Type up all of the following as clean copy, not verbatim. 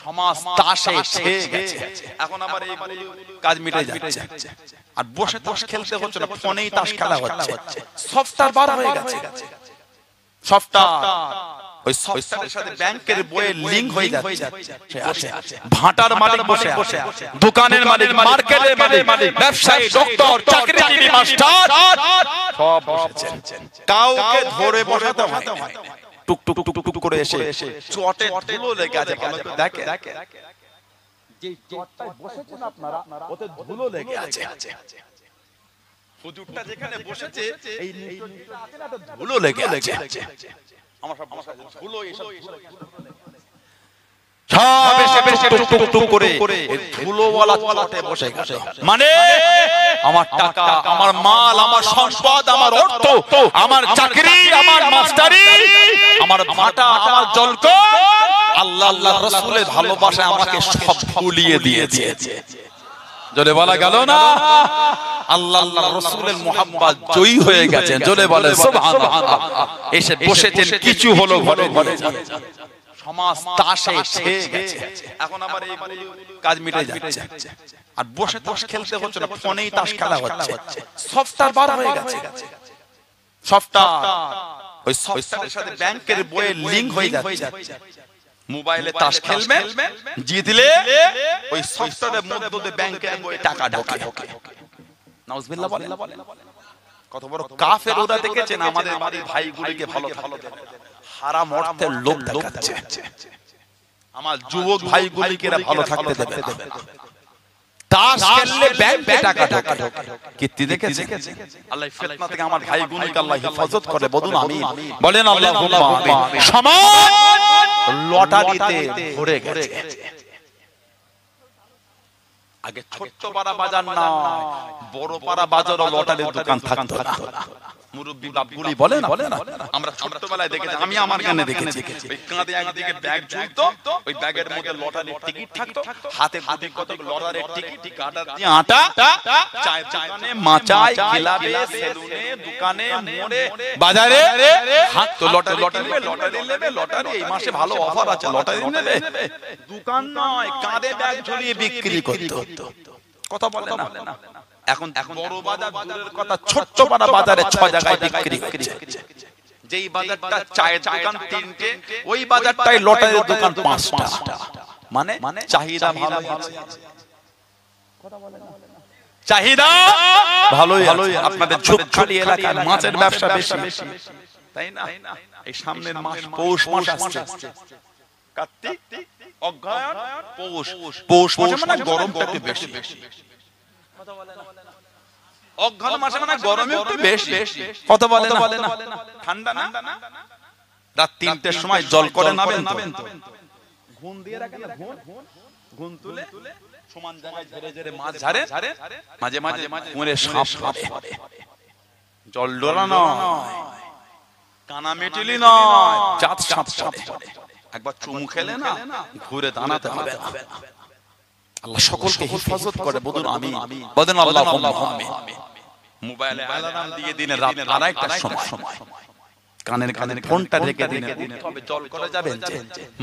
সমাজ তাসে ছেয়ে গেছে। এখন আবার এই কাজ মিটে যাচ্ছে, আর বসে তাস খেলতে হচ্ছে না, ফোনেই তাস খেলা হচ্ছে। সফটওয়্যার বার হয়ে গেছে, সফটওয়্যার ওই সফটওয়্যারের সাথে ব্যাংকের বইয়ের লিংক হয়ে যাচ্ছে। ভাটার মালিক বসে আছে, দোকানের মালিক, মার্কেটের মালিক, ব্যবসায়ী, ডক্টর, চাকরিজীবী, মাস্টার সব বসেছে। কাউকে ধরে বসাতে হয়, টুক টুক টুক টুক করে এসে চটে ধুলো লেগে আছে। ভালো করে দেখে, যে চটটায় বসেছেন আপনারা, ওতে ধুলো লেগে আছে। হুজুরটা যেখানে বসেছে এই নিচটা আছে না, তো ধুলো লেগে আছে। আমার সব ধুলো, এসব সব এসে বেশি টুক টুক টুক করে ধুলোওয়ালা চটে বসে গেছে। মানে আমার টাকা, আমার মাল, আমার সম্পদ, আমার অর্থ, আমার চাকরি, আমার মাস্টারি, আমার ভাটা, আমার জলকর, আল্লাহ আল্লাহ রাসূলের ভালোবাসা আমাকে সব ভুলিয়ে দিয়েছে। জোরে বলা গেল না? আল্লাহ আল্লাহ রাসূলের মুহাব্বত জয়ী হয়ে গেছে। জোরে বলে সুবহানাল্লাহ। এসে বসেছেন, কিছু হলো ঘরে ঘরে, সমাজ তাসে ছেয়ে গেছে। এখন আবার এই কাজ মিটে যাচ্ছে, আর বসে তাস খেলতে হচ্ছে না, ফোনেই তাস খেলা হচ্ছে। সফটওয়্যার বার হয়ে গেছে, সফটওয়্যার ওই সফটওয়্যারের সাথে ব্যাংকের বইয়ের লিংক হয়ে যাচ্ছে। মোবাইলে তাস খেলবেন, জিতলে ওই সফটওয়্যারের মধ্যে দিয়ে ব্যাংকের বইয়ে টাকা ঢোকে। নাউজুবিল্লাহ বলেন। কত বড় কাফের ওরা, দেখেছেন আমাদের বাড়ির ভাইগুলিকে ভালো ভালো হারাম অর্থের লোভ দেখাচ্ছে। আমার যুবক ভাইগুলিকে ভালো থাকতে দেবে না। তাস খেললে ব্যাংকে টাকা ঢোকে। কীর্তি দেখেছেন? আল্লাহ ফিতনা থেকে আমার ভাইগুলিকে আল্লাহ হেফাজত করে, বলুন আমিন। বলেন আল্লাহুম্মা আমিন। সমাজ লটারিতে ভরে গেছে। আগে ছোট্ট পাড়া বাজার না, বড় পাড়া বাজারও লটারির দোকান থাকতো না। মুরব্বি বাপগুলি বলে না, আমরা ছোটবেলায় দেখেছি, আমি আমার গানে দেখেছি, ওই কাঁধে একদিকে ব্যাগ ঝুলতো, ওই ব্যাগের মধ্যে লটারির টিকিট থাকতো, হাতে বুদ্ধি কত লটারির টিকিট, কাটা দিয়ে আটা, চায়ের দোকানে, মাচায়, ক্লাবে, সেলুনে, দোকানে, মোড়ে, বাজারে হাঁটতো। লটারি নেবে, লটারি এই মাসে ভালো অফার আছে, লটারি নেবে। দোকান নয়, কাঁধে ব্যাগ ঝুলিয়ে বিক্রি করতো। কথা বলে না? এখন বড় বাজার দূরের কথা, ছোট্ট পাড়া বাজারে 6 জায়গায় বিক্রি হচ্ছে। যেই বাজারটা চায়ের দোকান 3টে, ওই বাজারটাই লটারির দোকান 5টা। মানে চাহিদা ভালো আছে। কথা বলে না? চাহিদা ভালোই আছে। আপনাদের ঝোপঝাড়ি এলাকায় মাছের ব্যবসা বেশি, তাই না? এই সামনের মাস পৌষ মাস আসছে, কার্তিক, অগ্রহায়ণ, পৌষ মাসে মানে গরমটা একটু বেশি। কথা বলে না? অগ্রহায়ণ মাসে মানে গরমে একটু বেশি। কথা বলে না? ঠান্ডা না? রাত 3টের সময় জল করে নাবেন তো, ঘুম দিয়ে রাখেন না, ঘুম তুলে সমান জায়গায় ঝেড়ে ঝেড়ে মাছ ঝাড়ে, মাঝে মাঝে মুড়ে সাপ পড়ে। জল ডোরা নয়, কানা মেটিলি নয়, জাত সাপ পড়ে। একবার চুমু খেলে না, ঘুরে দাঁড়াতে হবে না। আল্লাহ সকলকে হেফাজত করে, বলুন আমিন। বলেন আল্লাহুম্মা আমিন। মোবাইলে অ্যালার্ম দিয়ে দিনে রাত 2:30টার সময় কানের ফোনটা রেখে দিনে তবে জল করে যাবেন,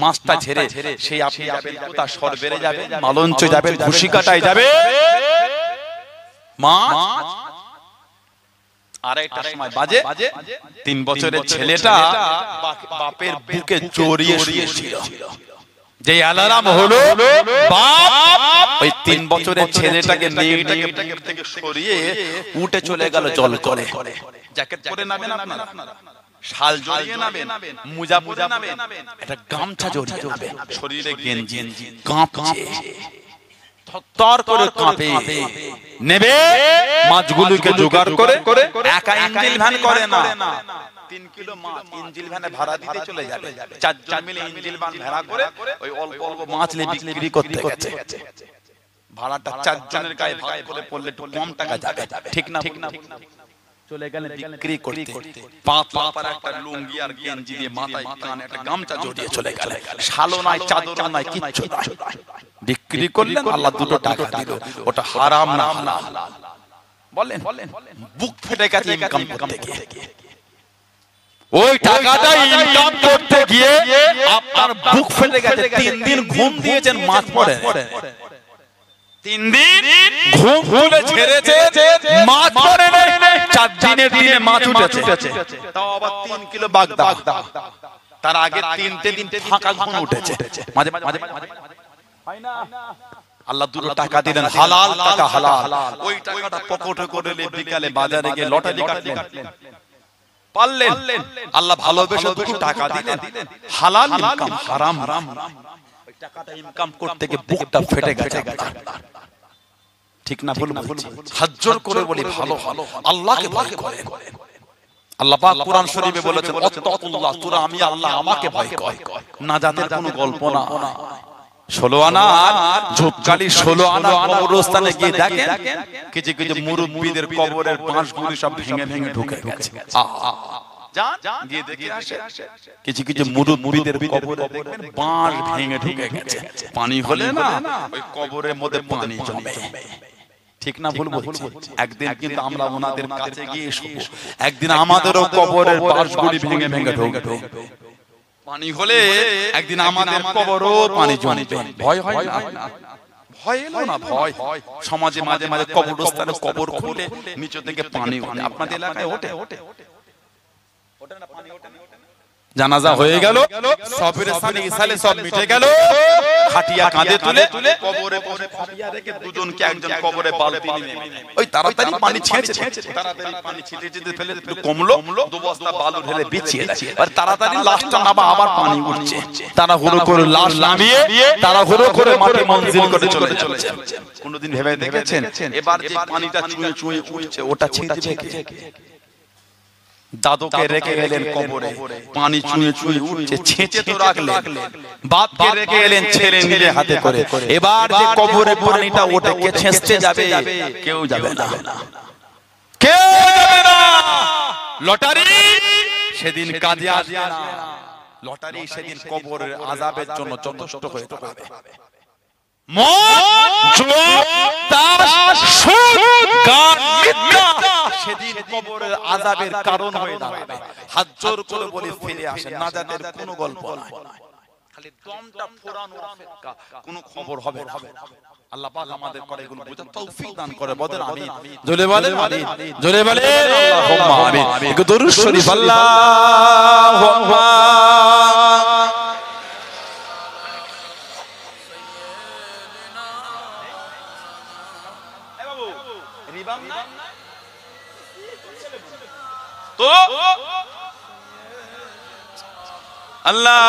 মাছটা ঝেড়ে সেই আপনি যাবেন, কোথা সর বেড়ে যাবে, মালঞ্চ যাবেন, ঘুষি কাটায় যাবে, মাছ 2:30টার সময় বাজে। 3 বছরের ছেলেটা বাপের বুকে জড়িয়ে শুয়েছিল। যে অ্যালার্ম হলো, বাপ ওই 3 বছরের ছেলেটাকে নিয়ে থেকে সরিয়ে উঠে চলে গেল জল করে। জ্যাকেট পরে নাবেন আপনারা, শাল জড়িয়ে নাবেন, মোজা পরে নাবেন, একটা গামছা জড়িয়ে নাবেন, শরীরে গেঞ্জি, কাঁপছে, থরথর করে কাঁপে। নেবে মাছগুলোকে জোগাড় করে, একা ইঞ্জিল ভ্যান করে না, 3 কিলো মাছ ইঞ্জিল ভ্যানে ভাড়া দিতে চলে যাবে। 4 জন মিলে ইঞ্জিল ভ্যান ভাড়া করে ওই অল্প অল্প মাছ বিক্রি করতে গেছে। ভাড়াটা 4 জনের গায়ে ভাগ করে পড়লে একটু কম টাকা যাবে, ঠিক না? চলে গেলেন বিক্রি করতে। পাঁচ একটা লুঙ্গি আর গেঞ্জি দিয়ে মাথায় কানে একটা গামছা জড়িয়ে চলে গেলেন। শালো নাই, চাদর নাই, কিচ্ছু নাই। বিক্রি করলেন, আল্লাহ 2 টাকা দিল। ওটা হারাম না হালাল? বলেন। বুক ফেটে গেছে ইনকাম করতে গিয়ে। ওই টাকাটা ইনকাম করতে গিয়ে আপনার বুক ফেটে গেছে। 3 দিন ঘুম দিয়েছেন, মাছ পড়ে। 3 দিন ঘুম ভুলে ছেড়েছে, মাছ পড়ে নাই। 4 দিনের দিনে মাছ উঠেছে, তাও আবার 3 কিলো বাগদা। তার আগে 3টে দিন ফাঁকা ঘুম উঠেছে। মাঝে মাঝে হয় না? আল্লাহ দুটো টাকা দিলেন, হালাল টাকা, হালাল। ওই টাকাটা পকেটে করে নিয়ে বিকালে বাজারে গিয়ে লটারি কাটলেন, পারলেন। আল্লাহ ভালোবেসে দুটো টাকা দিলেন, হালাল ইনকাম, হারাম হারাম। ওই টাকাটা ইনকাম করতে গিয়ে বুকটা ফেটে গেছে। ঠিক না ভুল? হাত জোর করে বলি, ভালো ভালো আল্লাহকে ভয় করে। আল্লাহ পাক কোরআন শরীফে বলেছেন, আত্তাকুল্লাহ, তোরা আমি আল্লাহ আমাকে ভয় কর। নাজাতের কোনো গল্প না। 16 আনা ঝোপকালি 16 আনা কবরস্থানে গিয়ে দেখেন কিছু কিছু মুরব্বিদের কবরের বাঁশগুলি সব ভেঙে ভেঙে ঢুকে গেছে। যান গিয়ে দেখে আসে, কিছু কিছু মুরব্বিদের কবরে দেখবেন বাঁশ ভেঙে ঢুকে গেছে। পানি হলে না ওই কবরের মধ্যে পানি জমে। ঠিক না ভুল বলছি? একদিন কিন্তু আমরা ওনাদের কাছে গিয়ে শুবো, একদিন আমাদেরও কবরের বাঁশগুলি ভেঙে ভেঙে ঢুকবে। পানি হলে একদিন আমাদের কবরও পানি জমবে। ভয় হয় না? ভয় এলো না? ভয় সমাজে মাঝে মাঝে কবরস্থানে কবর খুলে নিচে থেকে পানি ওঠে। আপনাদের এলাকায় ওঠে? ওঠে না? পানি ওঠে না? জানাজা হয়ে গেল, সবের সানি ইসালে সব মিটে গেল, খাটিয়া কাঁধে তুলে কবরে বসে খাটিয়া রেখে দুজনকে একজন কবরে বালতি নিয়ে ওই তাড়াতাড়ি পানি ছেঁচে, তাড়াতাড়ি পানি ছিটে ছিটে ফেলে একটু কমলো, 2 বস্তা বালু ঢেলে বিছিয়ে দেয়। আর তাড়াতাড়ি লাশটা নামা, আবার পানি উঠছে। তাড়াহুড়ো করে লাশ নামিয়ে তাড়াহুড়ো করে মাটি মঞ্জিল করে চলে চলেছে। কোনদিন ভেবে দেখেছেন এবার যে পানিটা চুঁয়ে চুঁয়ে উঠছে ওটা ছিটবে কে? দাদুকে রেখে গেলেন কবরে, পানি চুঁয়ে চুঁয়ে উঠছে, ছেঁচে তো রাখলেন। বাপকে রেখে গেলেন ছেলে নিজে হাতে করে। এবার যে কবরে পানিটা ওঠে, কে ছেঁচতে যাবে? কেউ যাবে না, কেউ যাবে না। লটারি সেদিন কাজে আসবে না। লটারি সেদিন কবরের আযাবের জন্য যথেষ্ট হয়ে দাঁড়াবে। সেদিন কবরের আযাবের কারণ হয়ে দাঁড়াবে। হাত জোর করে বলি, ফিরে আসেন, নাজাতের কোনো গল্প নয়, খালি দমটা ফোরানোর অপেক্ষা, কোনো খবর হবে না। আল্লাহ পাক আমাদের করে এগুলো বুঝার তৌফিক দান করে। বলেন আমিন, জোরে বলেন আমিন, জোরে বলেন আল্লাহুম্মা আমিন। একটু দরুদ শরীফ, আল্লাহু আকবার। তো আল্লাহ